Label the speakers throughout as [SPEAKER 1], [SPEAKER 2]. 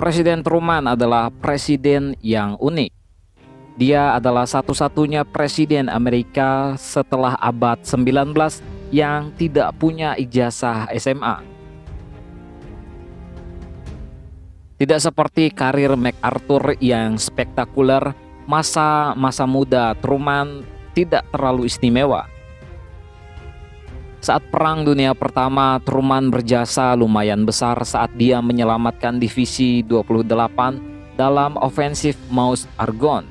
[SPEAKER 1] Presiden Truman adalah presiden yang unik. Dia adalah satu-satunya presiden Amerika setelah abad 19 yang tidak punya ijazah SMA. Tidak seperti karir MacArthur yang spektakuler, masa muda Truman tidak terlalu istimewa. Saat Perang Dunia Pertama, Truman berjasa lumayan besar saat dia menyelamatkan Divisi 28 dalam ofensif Meuse Argonne.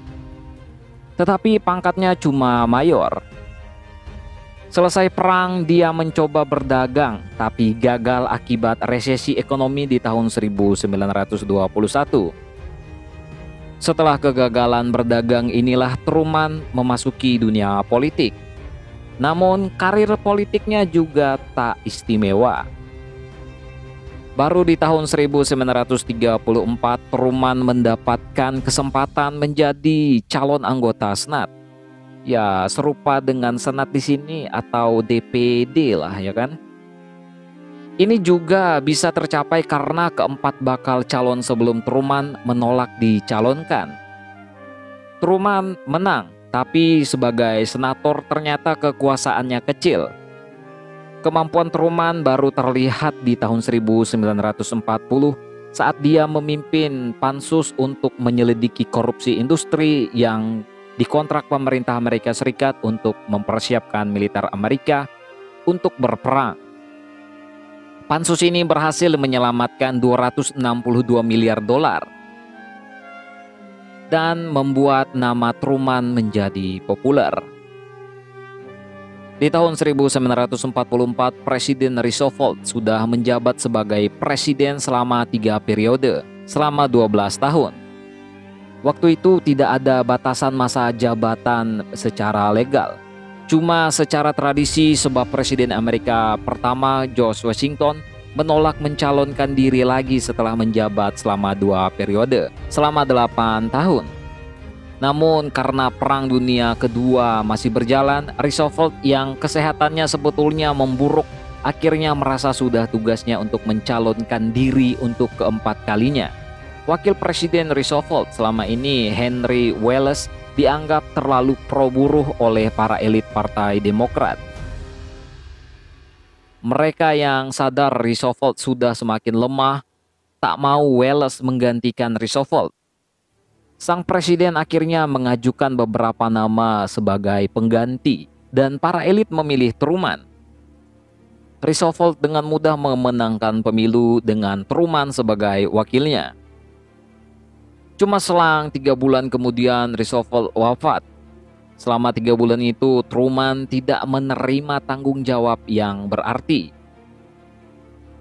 [SPEAKER 1] Tetapi pangkatnya cuma mayor. Selesai perang, dia mencoba berdagang, tapi gagal akibat resesi ekonomi di tahun 1921. Setelah kegagalan berdagang inilah Truman memasuki dunia politik. Namun karir politiknya juga tak istimewa. Baru di tahun 1934 Truman mendapatkan kesempatan menjadi calon anggota Senat. Ya, serupa dengan Senat di sini atau DPD lah ya kan. Ini juga bisa tercapai karena keempat bakal calon sebelum Truman menolak dicalonkan. Truman menang, tapi sebagai senator ternyata kekuasaannya kecil. Kemampuan Truman baru terlihat di tahun 1940 saat dia memimpin pansus untuk menyelidiki korupsi industri yang dikontrak pemerintah Amerika Serikat untuk mempersiapkan militer Amerika untuk berperang. Pansus ini berhasil menyelamatkan 262 miliar dolar dan membuat nama Truman menjadi populer. Di tahun 1944, Presiden Roosevelt sudah menjabat sebagai presiden selama 3 periode, selama 12 tahun. Waktu itu tidak ada batasan masa jabatan secara legal. Cuma secara tradisi sebab Presiden Amerika pertama George Washington menolak mencalonkan diri lagi setelah menjabat selama 2 periode, selama 8 tahun. Namun karena Perang Dunia Kedua masih berjalan, Roosevelt yang kesehatannya sebetulnya memburuk akhirnya merasa sudah tugasnya untuk mencalonkan diri untuk keempat kalinya. Wakil Presiden Roosevelt selama ini, Henry Wallace, dianggap terlalu pro-buruh oleh para elit Partai Demokrat. Mereka yang sadar Roosevelt sudah semakin lemah, tak mau Wallace menggantikan Roosevelt. Sang presiden akhirnya mengajukan beberapa nama sebagai pengganti dan para elit memilih Truman. Roosevelt dengan mudah memenangkan pemilu dengan Truman sebagai wakilnya. Cuma selang 3 bulan kemudian Roosevelt wafat. Selama 3 bulan itu Truman tidak menerima tanggung jawab yang berarti.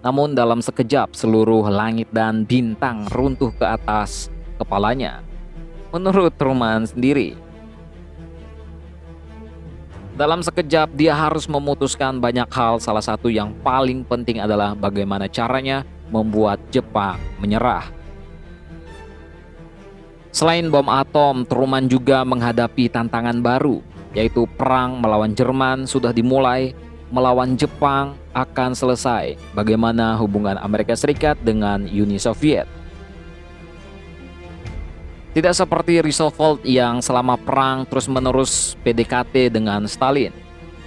[SPEAKER 1] Namun dalam sekejap seluruh langit dan bintang runtuh ke atas kepalanya. Menurut Truman sendiri, dalam sekejap dia harus memutuskan banyak hal. Salah satu yang paling penting adalah bagaimana caranya membuat Jepang menyerah. Selain bom atom, Truman juga menghadapi tantangan baru, yaitu perang melawan Jerman sudah dimulai, melawan Jepang akan selesai. Bagaimana hubungan Amerika Serikat dengan Uni Soviet? Tidak seperti Roosevelt yang selama perang terus-menerus PDKT dengan Stalin.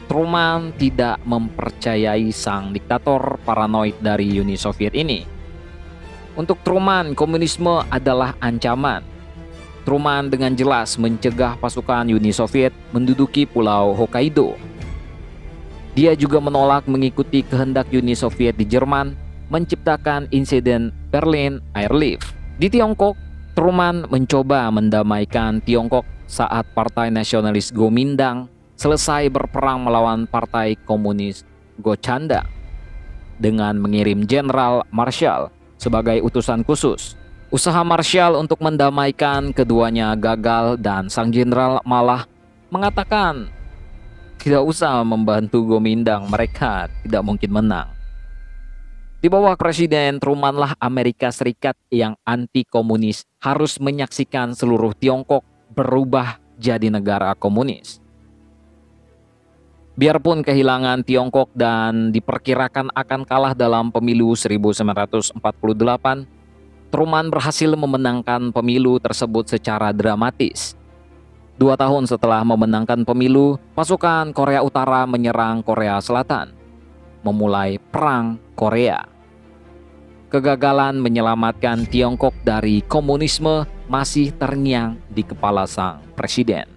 [SPEAKER 1] Truman tidak mempercayai sang diktator paranoid dari Uni Soviet ini. Untuk Truman, komunisme adalah ancaman. Truman dengan jelas mencegah pasukan Uni Soviet menduduki pulau Hokkaido. Dia juga menolak mengikuti kehendak Uni Soviet di Jerman menciptakan insiden Berlin Airlift. Di Tiongkok, Truman mencoba mendamaikan Tiongkok saat Partai Nasionalis Kuomintang selesai berperang melawan Partai Komunis Gokcanda dengan mengirim Jenderal Marshall sebagai utusan khusus. Usaha Marshall untuk mendamaikan keduanya gagal dan sang jenderal malah mengatakan tidak usah membantu Kuomintang, mereka tidak mungkin menang. Di bawah Presiden Truman lah Amerika Serikat yang anti komunis harus menyaksikan seluruh Tiongkok berubah jadi negara komunis. Biarpun kehilangan Tiongkok dan diperkirakan akan kalah dalam pemilu 1948, Truman berhasil memenangkan pemilu tersebut secara dramatis. 2 tahun setelah memenangkan pemilu, pasukan Korea Utara menyerang Korea Selatan, memulai Perang Korea. Kegagalan menyelamatkan Tiongkok dari komunisme masih terngiang di kepala sang presiden.